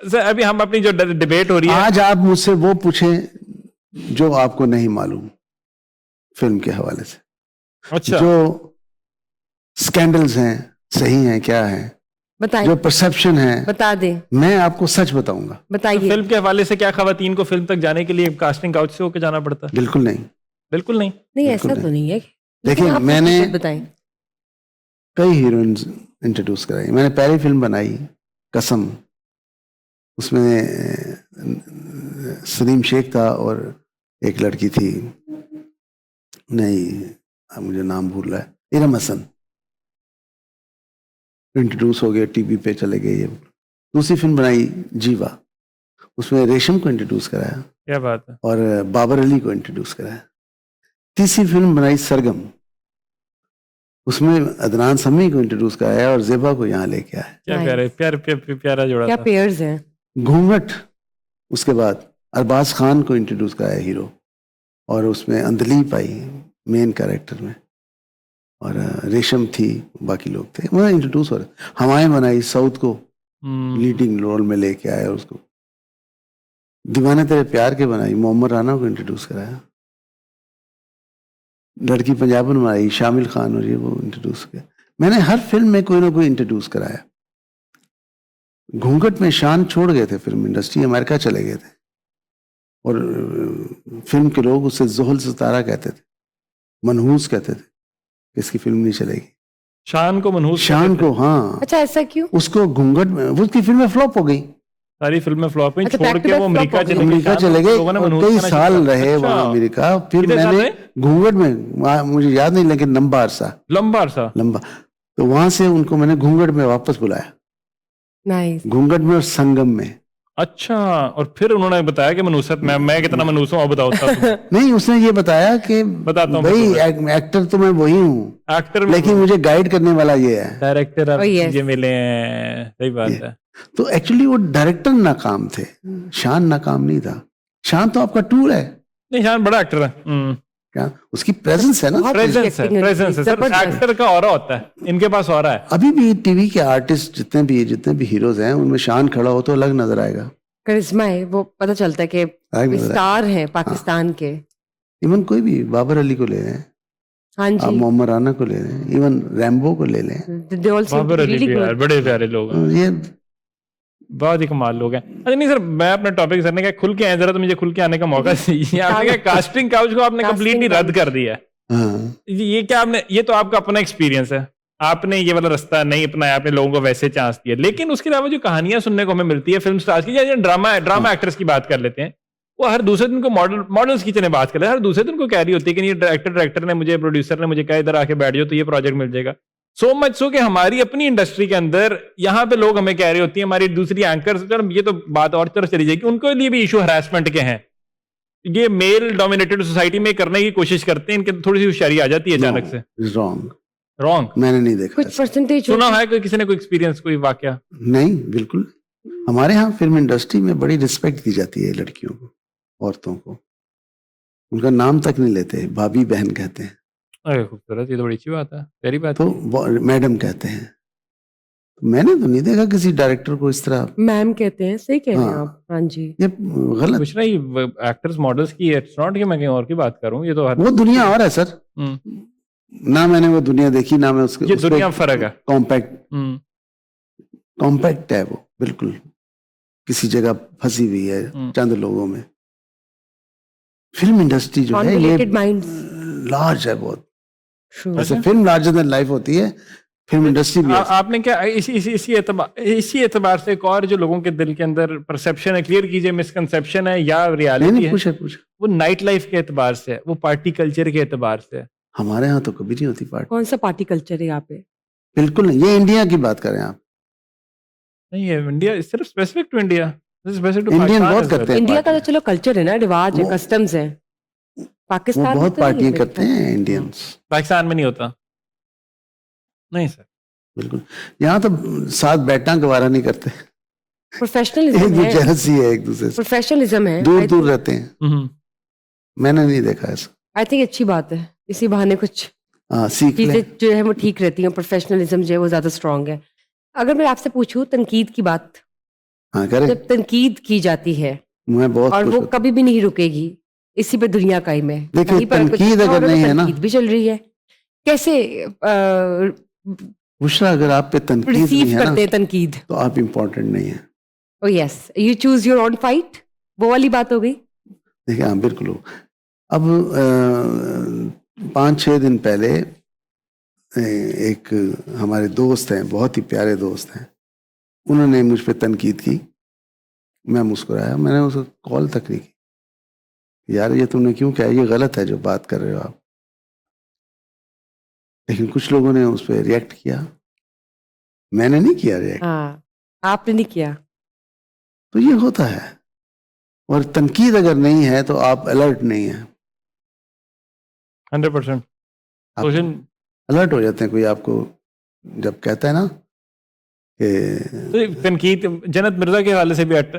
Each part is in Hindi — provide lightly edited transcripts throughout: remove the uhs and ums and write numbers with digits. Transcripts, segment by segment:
सर अभी हम अपनी जो डिबेट हो रही है, आज आप मुझसे वो पूछें जो आपको नहीं मालूम फिल्म के हवाले से, अच्छा जो स्कैंडल्स हैं, सही हैं क्या है, बताइए, जो परसेप्शन है, बता दे, मैं आपको सच बताऊंगा। तो बताइए। फिल्म के हवाले से क्या खवातीन को फिल्म तक जाने के लिए कास्टिंग काउच से होकर जाना पड़ता है? बिल्कुल नहीं, बिल्कुल नहीं। नहीं बिल्कुल ऐसा तो नहीं है। देखिए, लेकिन आप मैंने हकीकत बताएं। कई हीरोइंस इंट्रोड्यूस कराई। मैंने पहली फिल्म बनाई कसम, उसमें सलीम शेख था और एक लड़की थी, नहीं अब मुझे नाम भूल रहा है, इरम हसन। इंट्रोड्यूस हो गए, टीवी पे चले गए ये। दूसरी फिल्म बनाई जीवा, उसमें रेशम को इंट्रोड्यूस कराया क्या बात है। और बाबर अली को इंट्रोड्यूस कराया। तीसरी फिल्म बनाई सरगम, उसमें अदनान समी को इंट्रोड्यूस कराया और जेबा को यहाँ लेके आया। क्या Nice. प्यारा जोड़ा क्या था। पेयर्स हैं। घूंघट, उसके बाद अरबाज खान को इंट्रोड्यूस कराया हीरो, और उसमें अंदलीप आई मेन कैरेक्टर में, और रेशम थी, बाकी लोग थे, मतलब इंट्रोड्यूस हो रहे। हमारे बनाई साउथ को लीडिंग रोल में लेके आया, उसको दीवाने तेरे प्यार के बनाई, मोहम्मद राना को इंट्रोड्यूस कराया। लड़की पंजाबन बनाई, शामिल खान और ये वो इंट्रोड्यूस किया। मैंने हर फिल्म में कोई ना कोई इंट्रोड्यूस कराया। घूंघट में शान छोड़ गए थे फिल्म इंडस्ट्री, अमेरिका चले गए थे, और फिल्म के लोग उसे जोहल सितारा कहते थे, मनहूस कहते थे, इसकी फिल्म नहीं चलेगी। शान को मनहूस शान को, हाँ। अच्छा ऐसा क्यों? उसको घूंघट में, उसकी फिल्में फ्लॉप हो गई, सारी फिल्में फ्लॉप हुई, अच्छा, छोड़ back to के back वो flop अमेरिका हो गई। चले गए। अमेरिका शान चले को गए लोगों ने और मनहूस कई कहना साल शुरू कर रहे दिया। वहाँ अच्छा, अमेरिका। फिर कितने साल मैंने रहे? घूंघट में, मुझे याद नहीं लेकिन लंबा अरसा, लंबा अरसा। लंबा। तो वहां से उनको मैंने घूंघट में वापस बुलाया, नाइस। घूंघट में और संगम में। अच्छा, और फिर उन्होंने बताया कि मनूसत मैं कितना मनूस हूँ, अब बताओ तब। नहीं, उसने ये बताया कि बताता हूँ भाई मैं एक्टर तो मैं वही हूँ, एक्टर लेकिन मुझे गाइड करने वाला ये है। डायरेक्टर अब Oh, yes. ये मिले हैं, सही बात ये। है। तो एक्चुअली वो डायरेक्टर नाकाम थे, शान नाकाम नहीं था। शान तो आपका टूर है, नहीं, शान बड़ा एक्टर है। क्या उसकी प्रेजेंस है ना, बहुत प्रेजेंस है, acting प्रेजेंस है सर, जबरदस्त। एक्टर का ऑरा होता है, इनके पास ऑरा है। अभी भी टीवी के आर्टिस्ट जितने भी हीरोज हैं, उनमें शान खड़ा हो तो अलग नजर आएगा, करिश्मा है, वो पता चलता है कि अलग नजर आएगा। स्टार है पाकिस्तान के। इवन कोई भी, बाबर अली को ले लें, हाँ आप जी, मोहम्मद राना को ले लें, इवन रैम्बो को ले लें, they all seem to Babar be Ali really भी good. यार बड़े प्यारे लोग हैं, ये बहुत ही कमाल लोग हैं। अच्छा नहीं सर, मैं अपने टॉपिक सर ने कहा खुल के आए जरा, तो मुझे खुल के आने का मौका चाहिए। आपने कहा कास्टिंग काउच को आपने Casting कम्प्लीटली रद्द couch। कर दिया है। हाँ, ये क्या आपने, ये तो आपका अपना एक्सपीरियंस है, आपने ये वाला रास्ता नहीं अपनाया, आपने लोगों को वैसे चांस दिया। लेकिन उसके अलावा जो कहानियां सुनने को हमें मिलती है फिल्म स्टार्स की, या ड्रामा एक्टर्स की बात कर लेते हैं, वो हर दूसरे दिन को मॉडल्स की तरह बात कर रहे हैं, हर दूसरे दिन को कह रही होती है कि ये डायरेक्टर ने मुझे, प्रोड्यूसर ने मुझे कहा इधर आके बैठ जाओ तो ये प्रोजेक्ट मिल जाएगा। सो मच सो कि हमारी अपनी इंडस्ट्री के अंदर यहाँ पे लोग हमें कह रही होती है, हमारी दूसरी एंकर्स, ये तो बात और तरफ चली जाएगी, उनके लिए भी इशू हरासमेंट के हैं। ये मेल डोमिनेटेड सोसाइटी में करने की कोशिश करते हैं, इनके थोड़ी सी होशियारी आ जाती है अचानक से। रॉन्ग, रॉन्ग मैंने नहीं देखा कुछ ऐसा। परसेंटेज सुना है कोई, किसी ने कोई एक्सपीरियंस, कोई वाकया? नहीं, बिल्कुल। हमारे यहाँ फिल्म इंडस्ट्री में बड़ी रिस्पेक्ट दी जाती है लड़कियों को, औरतों को, उनका नाम तक नहीं लेते, भाभी बहन कहते हैं, अरे खूबसूरत, ये तो बड़ी अच्छी बात है, तेरी बात तो मैडम कहते हैं। मैंने तो नहीं देखा किसी डायरेक्टर को इस तरह। मैम कहते हैं, सही कह रहे हैं हाँ। आप। हाँ जी, ये गलत, कुछ नहीं, एक्टर्स मॉडल्स की, इट्स नॉट कि मैं कहीं और की बात करूं, ये तो वो दुनिया और है सर। हम्म, ना मैंने वो दुनिया देखी, ना मैं उसके ये दुनिया में फर्क है। कॉम्पैक्ट है वो, बिल्कुल किसी जगह फंसी हुई है चंद लोगों में। फिल्म इंडस्ट्री जो है ये Convoluted minds। लार्ज है बहुत, True। ऐसे फिल्म लार्जर देन लाइफ होती है, फिल्म इंडस्ट्री भी ऐसी। आपने क्या इसी एतबार से एक और जो लोगों के दिल के अंदर परसेप्शन है, क्लियर कीजिए, मिसकंसेप्शन है या रियलिटी नहीं, है, पूछे वो नाइट लाइफ के एतबार से है, वो पार्टी कल्चर के एतबार से है। हमारे यहाँ तो कभी नहीं होती पार्टी, कौन सा पार्टी कल्चर है यहाँ पे? बिल्कुल नहीं। ये इंडिया की बात करें आप, नहीं है इंडिया, सिर्फ specific to India, specific to Indian Pakistan बहुत as करते well। हैं इंडिया का तो पार्टी। चलो कल्चर है ना, रिवाज है, वो- कस्टम्स है। वो पाकिस्तान में बहुत तो नहीं है पार्टियां मेरे करते ख्याल। हैं इंडियंस, पाकिस्तान में नहीं होता, नहीं सर। बिल्कुल। यहाँ तो साथ बैठना गवारा नहीं करते, प्रोफेशनलिज्म एक है, जेलसी है एक दूसरे से, प्रोफेशनलिज्म है। दूर दूर रहते हैं। मैंने नहीं देखा ऐसा। आई थिंक अच्छी बात है, इसी बहाने कुछ हाँ, सीख ले। चीजें जो है वो ठीक रहती हैं, प्रोफेशनलिज्म जो है वो ज्यादा स्ट्रांग है। अगर मैं आपसे पूछूं तनकीद की बात, हाँ करें, जब तनकीद की जाती है मैं बहुत और खुश वो होता कभी भी नहीं रुकेगी, इसी पे दुनिया कायम है। देखिए, कहीं पर कुछ तनकीद अच्छा हो अगर रहा है, नहीं तो है ना, तनकीद भी चल रही है। कैसे बुशरा, अगर आप पे तनकीद नहीं रिसीव है ना, करते हैं तनकीद? तो आप इम्पोर्टेंट नहीं है। ओ yes, you choose your own fight, वो वाली बात हो गई। देखिए, हाँ बिल्कुल हो। अब 5-6 दिन पहले एक हमारे दोस्त हैं, बहुत ही प्यारे दोस्त हैं, उन्होंने मुझ पे तनकीद की। मैं मुस्कुराया, मैंने उसको कॉल तक नहीं की, यार ये तुमने क्यों किया, ये गलत है जो बात कर रहे हो आप। लेकिन कुछ लोगों ने उस पर रिएक्ट किया, मैंने नहीं किया रिएक्ट। हाँ, आपने नहीं किया। तो ये होता है। और तनकीद अगर नहीं है तो आप अलर्ट नहीं है, 100%। आप सोशल अलर्ट हो जाते हैं। कोई आपको जब कहता है ना कि तो तनकीद जन्नत मिर्जा के हवाले से भी 8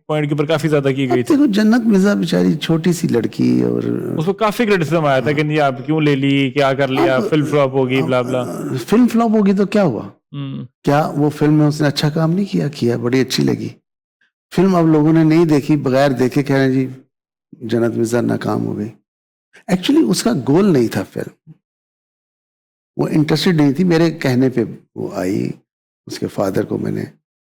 पॉइंट के ऊपर काफी ज्यादा की गई अब थी। देखो, जन्नत मिर्जा बेचारी छोटी सी लड़की, और उसको काफी क्रिटिसिज्म आया था कि नहीं आप क्यों ले ली, क्या कर लिया, अब- फिल्म फ्लॉप होगी, ब्ला ब्ला। फिल्म फ्लॉप होगी तो क्या हुआ? हम्म। क्या वो फिल्म में उसने अच्छा काम नहीं किया? किया, बड़ी अच्छी लगी फिल्म। अब लोगों ने नहीं देखी, बगैर देखे कह रहे हैं जी जन्नत मिर्जा नाकाम हो गई। एक्चुअली उसका गोल नहीं था फिल्म, वो इंटरेस्टेड नहीं थी। मेरे कहने पे वो आई, उसके फादर को मैंने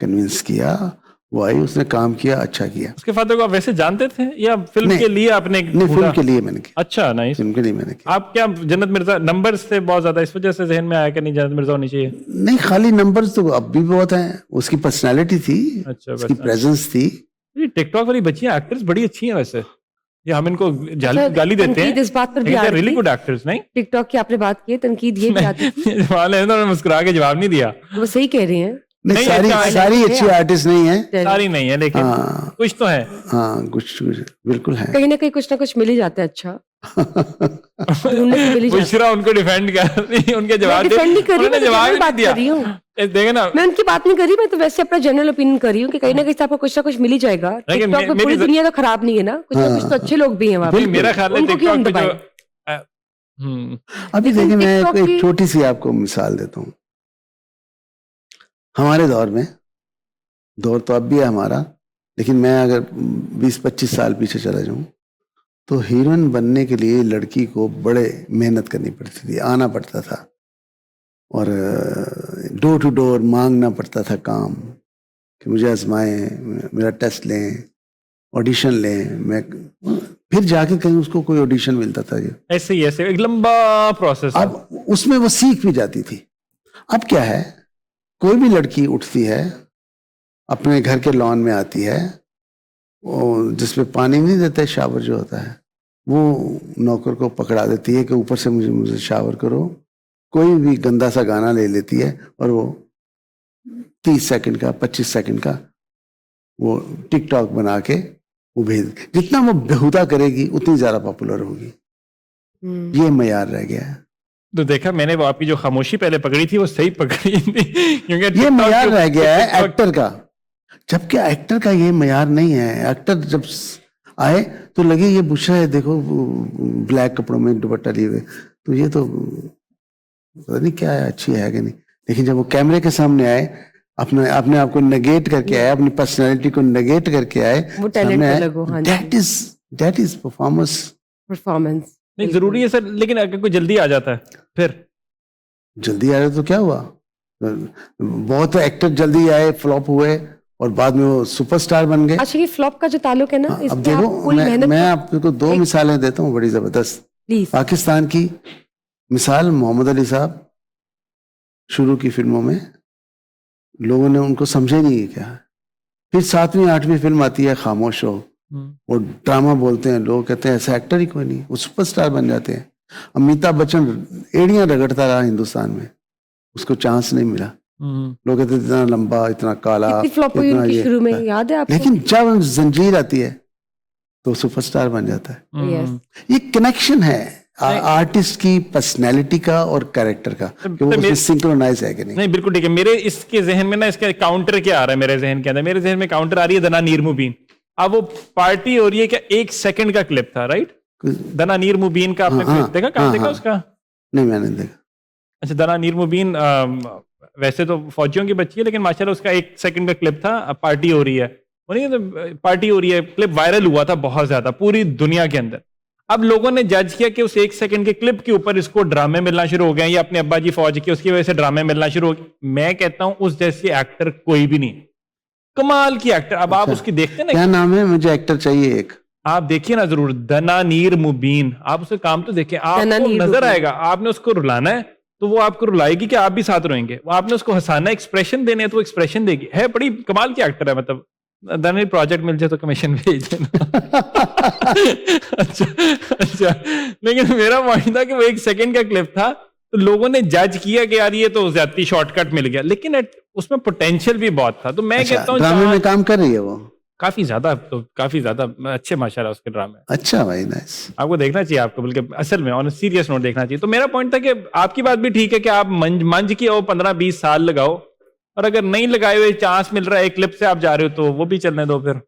कन्विंस किया, वो आई, उसने काम किया, अच्छा किया। उसके फादर को आप वैसे जानते थे या फिल्म नहीं, के लिए आपने नहीं, फिल्म के लिए मैंने किया, अच्छा, नाइस। फिल्म के लिए मैंने किया। आप क्या जन्नत मिर्जा नंबर्स से बहुत ज्यादा इस वजह से जहन में आया कि नहीं जन्नत मिर्जा होनी चाहिए? नहीं, खाली नंबर्स तो अब भी बहुत हैं, उसकी पर्सनालिटी थी, अच्छा, उसकी बस। प्रेजेंस थी। ये टिकटॉक वाली बच्चियां एक्ट्रेस बड़ी अच्छी हैं वैसे, ये हम इनको अच्छा, गाली देते तनकीद हैं, इस बात पर भी आ रियली रही गुड थी। एक्टर्स। नहीं टिकटॉक की आपने बात की है, तनकीद ये भी आती थी। जवान है, उन्होंने मुस्कुरा के जवाब नहीं दिया। वो सही कह रहे हैं। नहीं, नहीं, सारी अच्छा, सारी अच्छा, अच्छी आर्टिस्ट नहीं है। सारी नहीं है लेकिन हाँ कुछ तो है। हाँ, कुछ बिल्कुल है। कहीं ना कहीं कुछ ना कुछ मिल ही जाता है अच्छा, ढूंढने से मिल ही जाता है। बुशरा उनको डिफेंड कर रही, उनके जवाब डिफेंड नहीं कर रही, उन्होंने मैं तो जवाब जनरल ही नहीं बात दिया। कर रही हूँ। देखे ना, मैं उनकी बात नहीं कर रही, मैं तो वैसे अपना जनरल ओपिनियन कर रही हूँ कि कहीं ना कहीं से आपको कुछ ना कुछ मिल ही जाएगा। लेकिन टिकटॉक पे मेरी पूरी दुनिया तो खराब नहीं है ना, कुछ ना कुछ तो अच्छे लोग भी हैं वहाँ पे। मेरा ख्याल है उनको क्यों हम टिकटॉक पे जो दबाएं? अभी लेकिन देखिए, मैं TikTok एक की- छोटी सी आपको मिसाल देता हूँ। हमारे दौर में, दौर तो अब भी है हमारा, लेकिन मैं अगर 20-25 साल पीछे चला जाऊं तो हीरोइन बनने के लिए लड़की को बड़े मेहनत करनी पड़ती थी, आना पड़ता था, और डोर टू डोर मांगना पड़ता था काम कि मुझे आजमाएं, मेरा टेस्ट लें, ऑडिशन लें। मैं फिर जाके कहीं उसको कोई ऑडिशन मिलता था। ये ऐसे ही ऐसे एक लंबा प्रोसेस है। अब उसमें वो सीख भी जाती थी। अब क्या है, कोई भी लड़की उठती है, अपने घर के लॉन में आती है, जिसमें पानी नहीं देते, शावर जो होता है, वो नौकर को पकड़ा देती है कि ऊपर से मुझे शावर करो। कोई भी गंदा सा गाना ले लेती है और वो 30 सेकंड का, 25 सेकंड का वो टिकटॉक बना के वो भेज, जितना वो बेहुदा करेगी उतनी ज्यादा पॉपुलर होगी। ये मयार रह गया है। तो देखा मैंने, वो आपकी जो खामोशी पहले पकड़ी थी वो सही पकड़ी थी, क्योंकि ये TikTok मयार के- रह गया है TikTok- एक्टर का, जबकि एक्टर का ये मयार नहीं है। एक्टर जब आए तो लगे ये बुशरा है, देखो ब्लैक कपड़ों में दुपट्टा लिए हुए, तो ये तो पता नहीं क्या है, अच्छी है कि नहीं। लेकिन जब वो कैमरे के सामने आए, अपने अपने आप को नेगेट करके आए, अपनी पर्सनैलिटी को नेगेट करके आए, वो टैलेंट अलग हो। हाँ जी, दैट इज परफॉर्मेंस। परफॉर्मेंस नहीं जरूरी है सर, लेकिन अगर कोई जल्दी आ जाता है फिर जल्दी आ रहे तो क्या हुआ? बहुत एक्टर जल्दी आए, फ्लॉप हुए, और बाद में वो सुपरस्टार बन गए। अच्छा, ये फ्लॉप का जो ताल्लुक है ना, अब इसमें आप देखो, पूरी मेहनत मैं का- आपको 2 मिसालें देता हूँ बड़ी जबरदस्त। प्लीज। पाकिस्तान की मिसाल, मोहम्मद अली साहब, शुरू की फिल्मों में लोगों ने उनको समझे नहीं क्या। फिर 7वीं 8वीं फिल्म आती है खामोश हो, वो ड्रामा बोलते हैं, लोग कहते हैं ऐसा एक्टर ही कोई नहीं, वो सुपरस्टार बन जाते हैं। अमिताभ बच्चन एड़ियां रगड़ता रहा हिंदुस्तान में, उसको चांस नहीं मिला। लोग कहते हैं इतना लंबा, इतना काला, कितनी फ्लॉप हुई इतना उनकी ये। शुरू में, याद है आपको? लेकिन जब जंजीर आती है तो सुपरस्टार बन जाता है। यस, ये कनेक्शन है आर्टिस्ट की पर्सनैलिटी का और कैरेक्टर का, कि वो उसमें सिंक्रोनाइज है कि नहीं। नहीं बिल्कुल ठीक है। मेरे इसके जहन में ना, इसका काउंटर क्या आ रहा है मेरे जहन के अंदर, मेरे जहन में काउंटर आ रही है दनानीर मुबीन। अब वो पार्टी हो रही है, क्या 1 सेकंड का क्लिप था, राइट? दनानीर मुबीन का आपने हाँ, क्लिप देखा? कहाँ हाँ, देखा हाँ। उसका? नहीं, मैंने देखा। अच्छा, दनानीर मुबीन वैसे तो फौजियों की बच्ची है, लेकिन माशाल्लाह उसका 1 सेकंड का क्लिप था, पार्टी हो रही है, वो नहीं तो पार्टी हो रही है, क्लिप वायरल हुआ था बहुत ज्यादा पूरी दुनिया के अंदर। अब लोगों ने जज किया कि उस 1 सेकंड के क्लिप के ऊपर इसको ड्रामे मिलना शुरू हो गए, या अपने अब्बा जी फौज के, उसकी वजह से ड्रामे मिलना शुरू हो गए। मैं कहता हूं उस जैसे एक्टर कोई भी नहीं, कमाल की एक्टर। अब आप अच्छा। उसकी देखते ना, क्या नाम है? मुझे एक्टर चाहिए एक। आप देखिए ना जरूर, दनानीर मुबीन, आप उसका काम तो देखिए, आपको दनानीर नजर मुबीन। आएगा। आपने उसको रुलाना है तो वो आपको रुलाएगी कि आप भी साथ रोएंगे, वो आपने उसको हंसाना, एक्सप्रेशन देने हैं तो वो एक्सप्रेशन देगी। है बड़ी कमाल की एक्टर है, मतलब दनानीर प्रोजेक्ट मिल जाए तो कमीशन भेज देना। अच्छा अच्छा, लेकिन मेरा पॉइंट था कि वो 1 सेकंड का क्लिप था, तो लोगों ने जज किया कि यार ये तो ज्यादा शॉर्टकट मिल गया, लेकिन उसमें पोटेंशियल भी बहुत था। तो मैं अच्छा, कहता हूँ ड्रामे में काम कर रही है वो? काफी ज्यादा, तो काफी ज्यादा अच्छे माशाल्लाह उसके ड्रामे। अच्छा भाई, नाइस। आपको देखना चाहिए, आपको बल्कि असल में ऑन सीरियस नोट देखना चाहिए। तो मेरा पॉइंट था कि आपकी बात भी ठीक है कि आप मंज की 15-20 साल लगाओ, और अगर नहीं लगाए हुए चांस मिल रहा है एक क्लिप से आप जा रहे हो तो वो भी चलने दो फिर।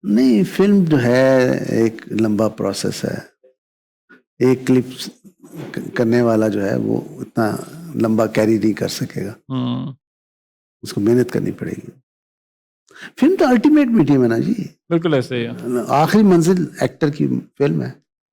नहीं, फिल्म जो है एक लंबा प्रोसेस है। एक क्लिप करने वाला जो है वो इतना लंबा कैरी नहीं कर सकेगा, उसको मेहनत करनी पड़ेगी। फिल्म तो अल्टीमेट मीडियम है ना जी, बिल्कुल ऐसे ही है। आखिरी मंजिल एक्टर की फिल्म है।